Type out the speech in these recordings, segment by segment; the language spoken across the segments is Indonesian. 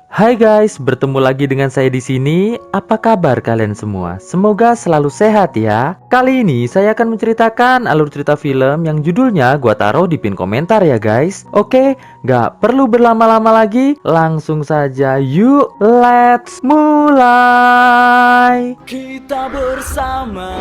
Hai guys, bertemu lagi dengan saya di sini. Apa kabar kalian semua? Semoga selalu sehat ya. Kali ini saya akan menceritakan alur cerita film yang judulnya gua taruh di pin komentar ya guys. Oke, gak perlu berlama-lama lagi, langsung saja yuk, let's mulai. Kita bersama.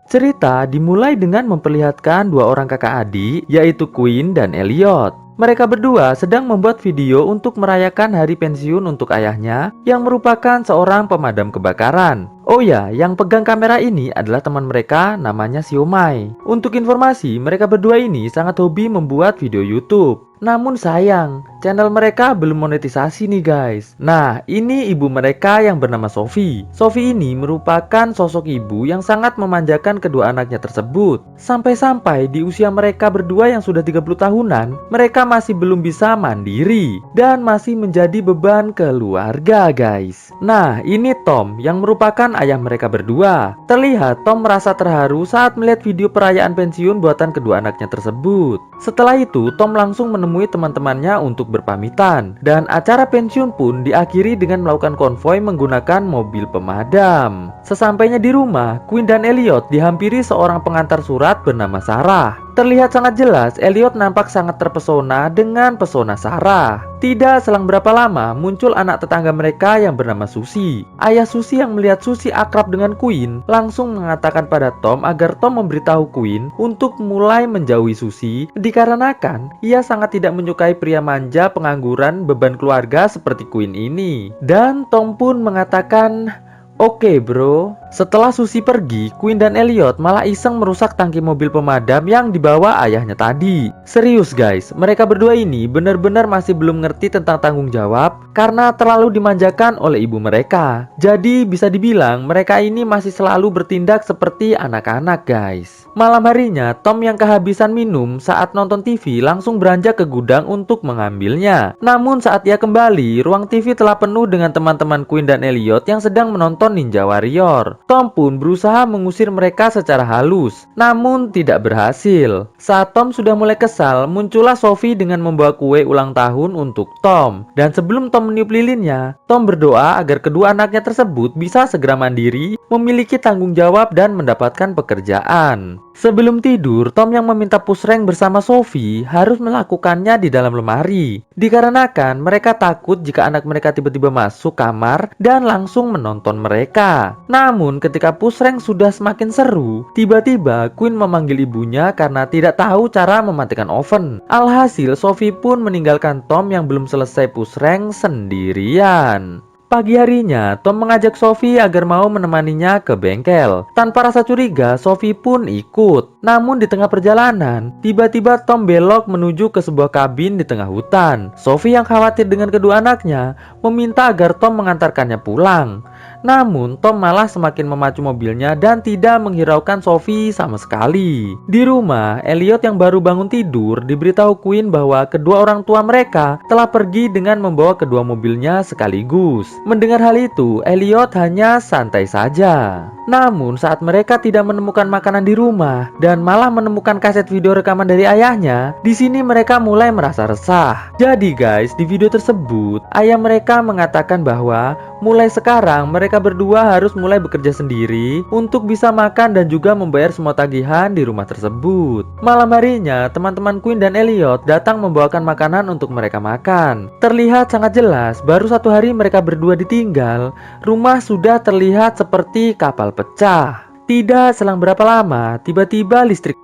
Cerita dimulai dengan memperlihatkan dua orang kakak adik, yaitu Queen dan Elliot. Mereka berdua sedang membuat video untuk merayakan hari pensiun untuk ayahnya yang merupakan seorang pemadam kebakaran. Oh ya, yang pegang kamera ini adalah teman mereka namanya Siomai. Untuk informasi, mereka berdua ini sangat hobi membuat video YouTube. Namun sayang, channel mereka belum monetisasi nih guys. Nah, ini ibu mereka yang bernama Sophie. Sophie ini merupakan sosok ibu yang sangat memanjakan kedua anaknya tersebut. Sampai-sampai di usia mereka berdua yang sudah 30 tahunan, mereka masih belum bisa mandiri dan masih menjadi beban keluarga guys. Nah, ini Tom yang merupakan ayah mereka berdua. Terlihat Tom merasa terharu saat melihat video perayaan pensiun buatan kedua anaknya tersebut. Setelah itu, Tom langsung menemui teman-temannya untuk berpamitan. Dan acara pensiun pun diakhiri dengan melakukan konvoi menggunakan mobil pemadam. Sesampainya di rumah, Queen dan Elliot dihampiri seorang pengantar surat bernama Sarah. Terlihat sangat jelas, Elliot nampak sangat terpesona dengan pesona Sarah. Tidak selang berapa lama, muncul anak tetangga mereka yang bernama Susie. Ayah Susie yang melihat Susie akrab dengan Queen, langsung mengatakan pada Tom agar Tom memberitahu Queen untuk mulai menjauhi Susie, dikarenakan ia sangat tidak menyukai pria manja pengangguran beban keluarga seperti Queen ini. Dan Tom pun mengatakan, "Oke bro." Setelah Susie pergi, Queen dan Elliot malah iseng merusak tangki mobil pemadam yang dibawa ayahnya tadi. Serius guys, mereka berdua ini benar-benar masih belum ngerti tentang tanggung jawab karena terlalu dimanjakan oleh ibu mereka. Jadi bisa dibilang mereka ini masih selalu bertindak seperti anak-anak guys. Malam harinya, Tom yang kehabisan minum saat nonton TV langsung beranjak ke gudang untuk mengambilnya. Namun saat ia kembali, ruang TV telah penuh dengan teman-teman Queen dan Elliot yang sedang menonton Ninja Warrior. Tom pun berusaha mengusir mereka secara halus, namun tidak berhasil. Saat Tom sudah mulai kesal, muncullah Sophie dengan membawa kue ulang tahun untuk Tom. Dan sebelum Tom meniup lilinnya, Tom berdoa agar kedua anaknya tersebut bisa segera mandiri, memiliki tanggung jawab dan mendapatkan pekerjaan. Sebelum tidur, Tom yang meminta push rank bersama Sophie harus melakukannya di dalam lemari. Dikarenakan mereka takut jika anak mereka tiba-tiba masuk kamar dan langsung menonton mereka. Namun ketika push rank sudah semakin seru, tiba-tiba Queen memanggil ibunya karena tidak tahu cara mematikan oven. Alhasil Sophie pun meninggalkan Tom yang belum selesai push rank sendirian. Pagi harinya, Tom mengajak Sophie agar mau menemaninya ke bengkel. Tanpa rasa curiga, Sophie pun ikut. Namun di tengah perjalanan, tiba-tiba Tom belok menuju ke sebuah kabin di tengah hutan. Sophie yang khawatir dengan kedua anaknya, meminta agar Tom mengantarkannya pulang. Namun Tom malah semakin memacu mobilnya dan tidak menghiraukan Sophie sama sekali. Di rumah, Elliot yang baru bangun tidur diberitahu Queen bahwa kedua orang tua mereka telah pergi dengan membawa kedua mobilnya sekaligus. Mendengar hal itu, Elliot hanya santai saja. Namun saat mereka tidak menemukan makanan di rumah dan malah menemukan kaset video rekaman dari ayahnya, di sini mereka mulai merasa resah. Jadi guys, di video tersebut ayah mereka mengatakan bahwa mulai sekarang mereka berdua harus mulai bekerja sendiri untuk bisa makan dan juga membayar semua tagihan di rumah tersebut. Malam harinya, teman-teman Queen dan Elliot datang membawakan makanan untuk mereka makan. Terlihat sangat jelas, baru satu hari mereka berdua ditinggal, rumah sudah terlihat seperti kapal pecah. Tidak selang berapa lama, tiba-tiba listrik.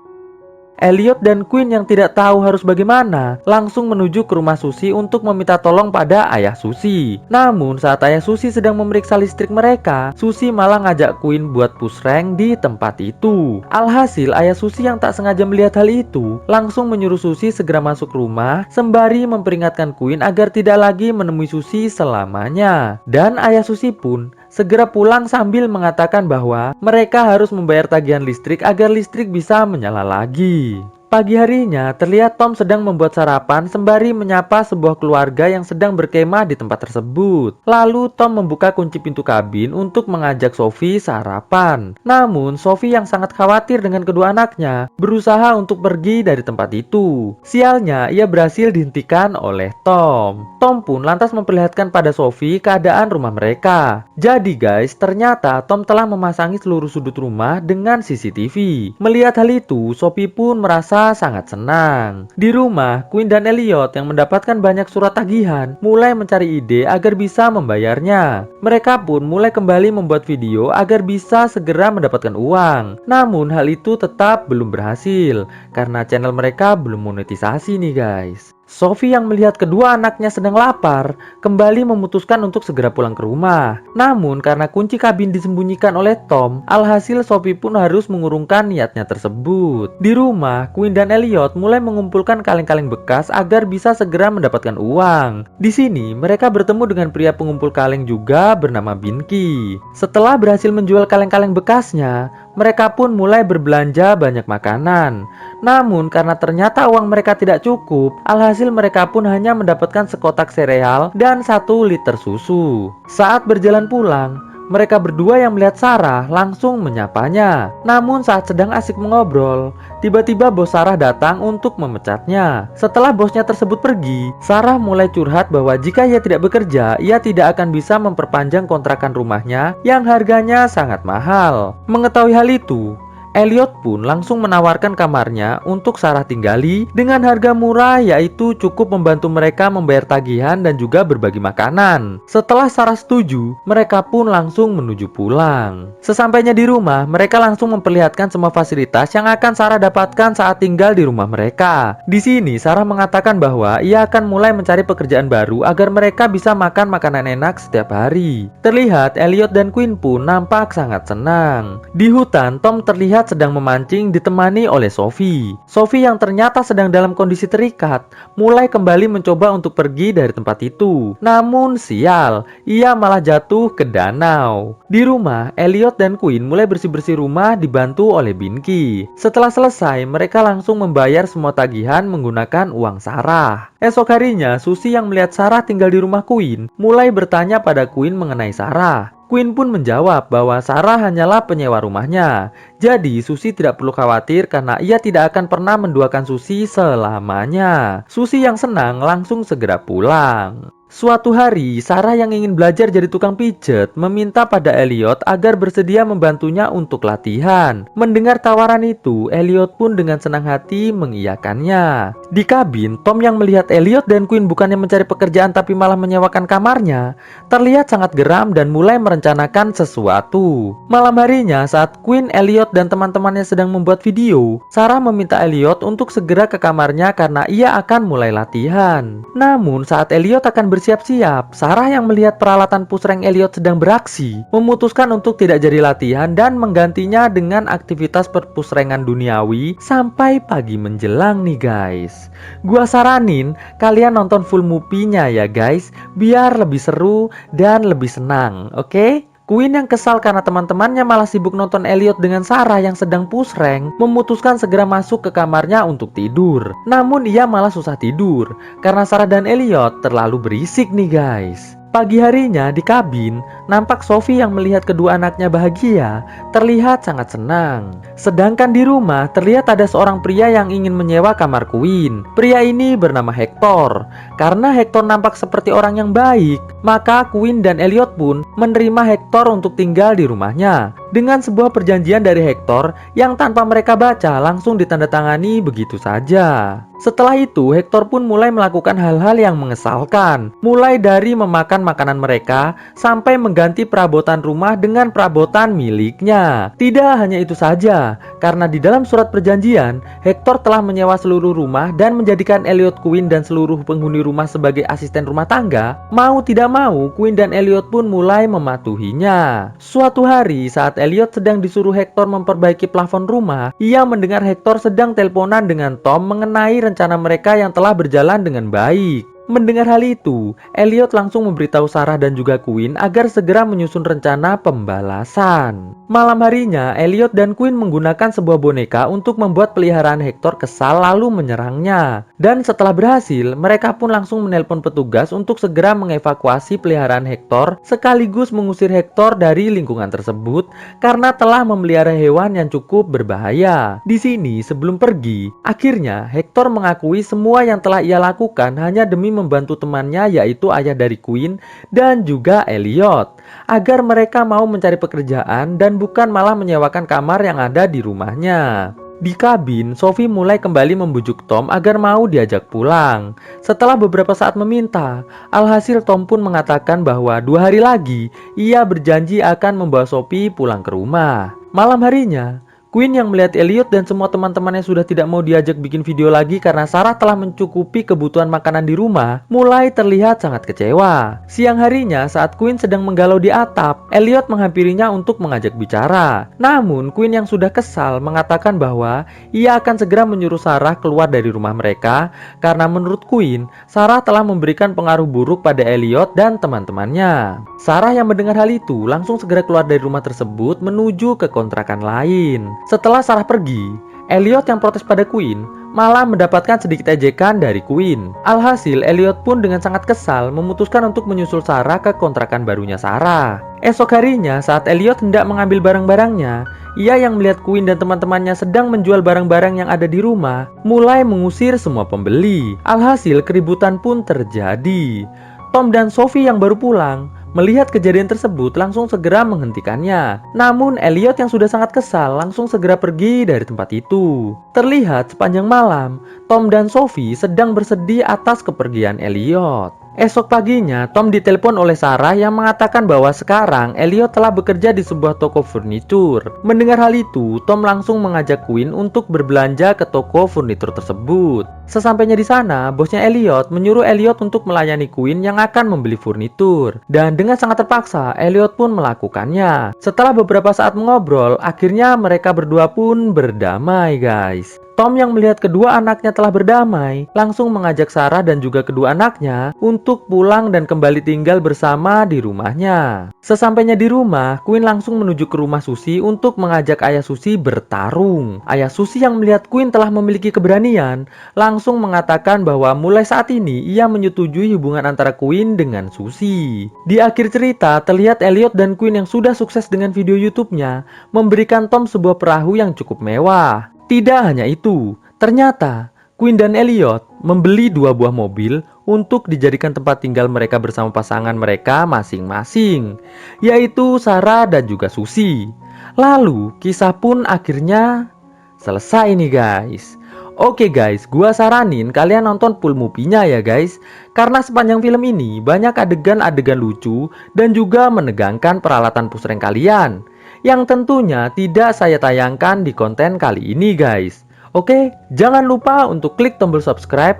Elliot dan Queen yang tidak tahu harus bagaimana langsung menuju ke rumah Susie untuk meminta tolong pada ayah Susie. Namun saat ayah Susie sedang memeriksa listrik mereka, Susie malah ngajak Queen buat push rank di tempat itu. Alhasil ayah Susie yang tak sengaja melihat hal itu langsung menyuruh Susie segera masuk rumah sembari memperingatkan Queen agar tidak lagi menemui Susie selamanya. Dan ayah Susie pun segera pulang sambil mengatakan bahwa mereka harus membayar tagihan listrik agar listrik bisa menyala lagi. Pagi harinya, terlihat Tom sedang membuat sarapan sembari menyapa sebuah keluarga yang sedang berkemah di tempat tersebut. Lalu Tom membuka kunci pintu kabin untuk mengajak Sophie sarapan. Namun, Sophie yang sangat khawatir dengan kedua anaknya, berusaha untuk pergi dari tempat itu. Sialnya, ia berhasil dihentikan oleh Tom. Tom pun lantas memperlihatkan pada Sophie keadaan rumah mereka. Jadi guys, ternyata Tom telah memasangi seluruh sudut rumah dengan CCTV. Melihat hal itu, Sophie pun merasa sangat senang. Di rumah, Quinn dan Elliot yang mendapatkan banyak surat tagihan mulai mencari ide agar bisa membayarnya. Mereka pun mulai kembali membuat video agar bisa segera mendapatkan uang. Namun hal itu tetap belum berhasil karena channel mereka belum monetisasi nih guys. Sophie yang melihat kedua anaknya sedang lapar, kembali memutuskan untuk segera pulang ke rumah. Namun karena kunci kabin disembunyikan oleh Tom, alhasil Sophie pun harus mengurungkan niatnya tersebut. Di rumah, Quinn dan Elliot mulai mengumpulkan kaleng-kaleng bekas agar bisa segera mendapatkan uang. Di sini, mereka bertemu dengan pria pengumpul kaleng juga bernama Binky. Setelah berhasil menjual kaleng-kaleng bekasnya, mereka pun mulai berbelanja banyak makanan. Namun karena ternyata uang mereka tidak cukup, alhasil mereka pun hanya mendapatkan sekotak sereal dan 1 liter susu. Saat berjalan pulang, mereka berdua yang melihat Sarah langsung menyapanya. Namun saat sedang asik mengobrol, tiba-tiba bos Sarah datang untuk memecatnya. Setelah bosnya tersebut pergi, Sarah mulai curhat bahwa jika ia tidak bekerja, ia tidak akan bisa memperpanjang kontrakan rumahnya yang harganya sangat mahal. Mengetahui hal itu, Elliot pun langsung menawarkan kamarnya untuk Sarah tinggali dengan harga murah, yaitu cukup membantu mereka membayar tagihan dan juga berbagi makanan. Setelah Sarah setuju, mereka pun langsung menuju pulang. Sesampainya di rumah, mereka langsung memperlihatkan semua fasilitas yang akan Sarah dapatkan saat tinggal di rumah mereka. Di sini Sarah mengatakan bahwa ia akan mulai mencari pekerjaan baru agar mereka bisa makan makanan enak setiap hari. Terlihat Elliot dan Quinn pun nampak sangat senang. Di hutan, Tom terlihat sedang memancing ditemani oleh Sophie. Sophie yang ternyata sedang dalam kondisi terikat mulai kembali mencoba untuk pergi dari tempat itu. Namun sial, ia malah jatuh ke danau. Di rumah, Elliot dan Quinn mulai bersih-bersih rumah dibantu oleh Binky. Setelah selesai, mereka langsung membayar semua tagihan menggunakan uang Sarah. Esok harinya, Susie yang melihat Sarah tinggal di rumah Quinn mulai bertanya pada Quinn mengenai Sarah. Quinn pun menjawab bahwa Sarah hanyalah penyewa rumahnya. Jadi Susie tidak perlu khawatir karena ia tidak akan pernah menduakan Susie selamanya. Susie yang senang langsung segera pulang. Suatu hari, Sarah yang ingin belajar jadi tukang pijet meminta pada Elliot agar bersedia membantunya untuk latihan. Mendengar tawaran itu, Elliot pun dengan senang hati mengiyakannya. Di kabin, Tom yang melihat Elliot dan Quinn bukannya mencari pekerjaan tapi malah menyewakan kamarnya, terlihat sangat geram dan mulai merencanakan sesuatu. Malam harinya, saat Quinn, Elliot, dan teman-temannya sedang membuat video, Sarah meminta Elliot untuk segera ke kamarnya karena ia akan mulai latihan. Namun saat Elliot akan bersiap-siap, Sarah yang melihat peralatan pusreng Elliot sedang beraksi, memutuskan untuk tidak jadi latihan dan menggantinya dengan aktivitas perpusrengan duniawi sampai pagi menjelang nih guys. Gua saranin kalian nonton full movie-nya ya guys, biar lebih seru dan lebih senang, oke? Quinn yang kesal karena teman-temannya malah sibuk nonton Elliot dengan Sarah yang sedang pusreng, memutuskan segera masuk ke kamarnya untuk tidur. Namun ia malah susah tidur karena Sarah dan Elliot terlalu berisik nih guys. Pagi harinya di kabin, nampak Sophie yang melihat kedua anaknya bahagia terlihat sangat senang. Sedangkan di rumah terlihat ada seorang pria yang ingin menyewa kamar Quinn. Pria ini bernama Hector. Karena Hector nampak seperti orang yang baik, maka Quinn dan Elliot pun menerima Hector untuk tinggal di rumahnya. Dengan sebuah perjanjian dari Hector yang tanpa mereka baca langsung ditandatangani begitu saja. Setelah itu, Hector pun mulai melakukan hal-hal yang mengesalkan. Mulai dari memakan makanan mereka, sampai mengganti perabotan rumah dengan perabotan miliknya. Tidak hanya itu saja, karena di dalam surat perjanjian, Hector telah menyewa seluruh rumah dan menjadikan Elliot, Quinn, dan seluruh penghuni rumah sebagai asisten rumah tangga. Mau tidak mau, Quinn dan Elliot pun mulai mematuhinya. Suatu hari, saat Elliot sedang disuruh Hector memperbaiki plafon rumah, ia mendengar Hector sedang teleponan dengan Tom mengenai rencana mereka yang telah berjalan dengan baik. Mendengar hal itu, Elliot langsung memberitahu Sarah dan juga Quinn agar segera menyusun rencana pembalasan. Malam harinya, Elliot dan Quinn menggunakan sebuah boneka untuk membuat peliharaan Hector kesal lalu menyerangnya. Dan setelah berhasil, mereka pun langsung menelpon petugas untuk segera mengevakuasi peliharaan Hector sekaligus mengusir Hector dari lingkungan tersebut karena telah memelihara hewan yang cukup berbahaya. Di sini, sebelum pergi, akhirnya Hector mengakui semua yang telah ia lakukan hanya demi membantu temannya yaitu ayah dari Quinn dan juga Elliot agar mereka mau mencari pekerjaan dan bukan malah menyewakan kamar yang ada di rumahnya. Di kabin, Sophie mulai kembali membujuk Tom agar mau diajak pulang. Setelah beberapa saat meminta, alhasil Tom pun mengatakan bahwa 2 hari lagi ia berjanji akan membawa Sophie pulang ke rumah. Malam harinya, Quinn yang melihat Elliot dan semua teman-temannya sudah tidak mau diajak bikin video lagi karena Sarah telah mencukupi kebutuhan makanan di rumah, mulai terlihat sangat kecewa. Siang harinya saat Quinn sedang menggalau di atap, Elliot menghampirinya untuk mengajak bicara. Namun Quinn yang sudah kesal mengatakan bahwa ia akan segera menyuruh Sarah keluar dari rumah mereka karena menurut Quinn, Sarah telah memberikan pengaruh buruk pada Elliot dan teman-temannya. Sarah yang mendengar hal itu langsung segera keluar dari rumah tersebut menuju ke kontrakan lain. Setelah Sarah pergi, Elliot yang protes pada Quinn malah mendapatkan sedikit ejekan dari Quinn. Alhasil, Elliot pun dengan sangat kesal memutuskan untuk menyusul Sarah ke kontrakan barunya Sarah. Esok harinya, saat Elliot hendak mengambil barang-barangnya, ia yang melihat Quinn dan teman-temannya sedang menjual barang-barang yang ada di rumah, mulai mengusir semua pembeli. Alhasil, keributan pun terjadi. Tom dan Sophie yang baru pulang melihat kejadian tersebut langsung segera menghentikannya. Namun Elliot yang sudah sangat kesal langsung segera pergi dari tempat itu. Terlihat sepanjang malam, Tom dan Sophie sedang bersedih atas kepergian Elliot. Esok paginya, Tom ditelepon oleh Sarah yang mengatakan bahwa sekarang Elliot telah bekerja di sebuah toko furnitur. Mendengar hal itu, Tom langsung mengajak Quinn untuk berbelanja ke toko furnitur tersebut. Sesampainya di sana, bosnya Elliot menyuruh Elliot untuk melayani Quinn yang akan membeli furnitur. Dan dengan sangat terpaksa, Elliot pun melakukannya. Setelah beberapa saat mengobrol, akhirnya mereka berdua pun berdamai, guys. Tom yang melihat kedua anaknya telah berdamai, langsung mengajak Sarah dan juga kedua anaknya untuk pulang dan kembali tinggal bersama di rumahnya. Sesampainya di rumah, Quinn langsung menuju ke rumah Susie untuk mengajak ayah Susie bertarung. Ayah Susie yang melihat Quinn telah memiliki keberanian, langsung mengatakan bahwa mulai saat ini ia menyetujui hubungan antara Quinn dengan Susie. Di akhir cerita, terlihat Elliot dan Quinn yang sudah sukses dengan video YouTube-nya memberikan Tom sebuah perahu yang cukup mewah. Tidak hanya itu, ternyata Quinn dan Elliot membeli 2 buah mobil untuk dijadikan tempat tinggal mereka bersama pasangan mereka masing-masing, yaitu Sarah dan juga Susie. Lalu, kisah pun akhirnya selesai nih guys. Oke guys, gua saranin kalian nonton full movie-nya ya guys. Karena sepanjang film ini banyak adegan-adegan lucu dan juga menegangkan peralatan pusreng kalian, yang tentunya tidak saya tayangkan di konten kali ini guys. Oke, jangan lupa untuk klik tombol subscribe,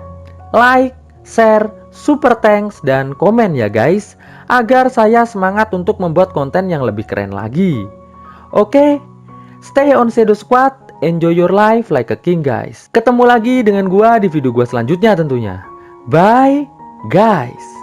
like, share, super thanks, dan komen ya guys, agar saya semangat untuk membuat konten yang lebih keren lagi. Oke, stay on Shadow Squad, enjoy your life like a king guys. Ketemu lagi dengan gua di video gua selanjutnya tentunya. Bye guys.